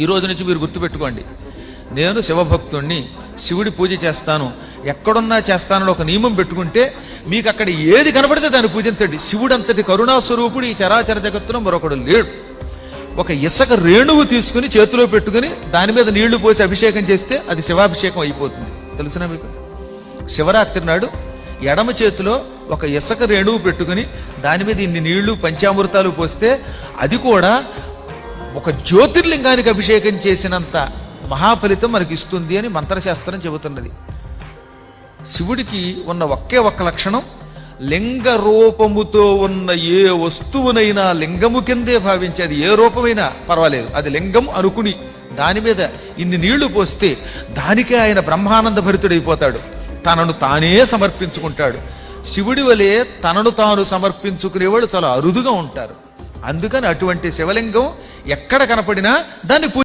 ఈ రోజు నుంచి మీరు గుర్తుపెట్టుకోండి, నేను శివభక్తుణ్ణి, శివుడి పూజ చేస్తాను, ఎక్కడున్నా చేస్తానని ఒక నియమం పెట్టుకుంటే మీకు అక్కడ ఏది కనబడితే దాన్ని పూజించండి. శివుడంతటి కరుణాస్వరూపుడు ఈ చరాచర జగత్తులో మరొకడు లేడు. ఒక ఇసుక రేణువు తీసుకుని చేతిలో పెట్టుకుని దాని మీద నీళ్లు పోసి అభిషేకం చేస్తే అది శివాభిషేకం అయిపోతుంది. తెలుసునా మీకు? శివరాత్రి నాడు ఎడమ చేతిలో ఒక ఇసుక రేణువు పెట్టుకుని దాని మీద ఇన్ని నీళ్లు పంచామృతాలు పోస్తే అది కూడా ఒక జ్యోతిర్లింగానికి అభిషేకం చేసినంత మహాఫలితం మనకి ఇస్తుంది అని మంత్రశాస్త్రం చెబుతున్నది. శివుడికి ఉన్న ఒక్క లక్షణం, లింగ రూపముతో ఉన్న ఏ వస్తువునైనా లింగము కిందే భావించేది. ఏ రూపమైనా పర్వాలేదు, అది లింగం అనుకుని దాని మీద ఇన్ని నీళ్లు పోస్తే దానికే ఆయన బ్రహ్మానంద భరితుడైపోతాడు. తనను తానే సమర్పించుకుంటాడు. శివుడి వలె తనను తాను సమర్పించుకునేవాడు చాలా అరుదుగా ఉంటారు. అందుకని అటువంటి శివలింగం ఎక్కడ కనపడినా దాన్ని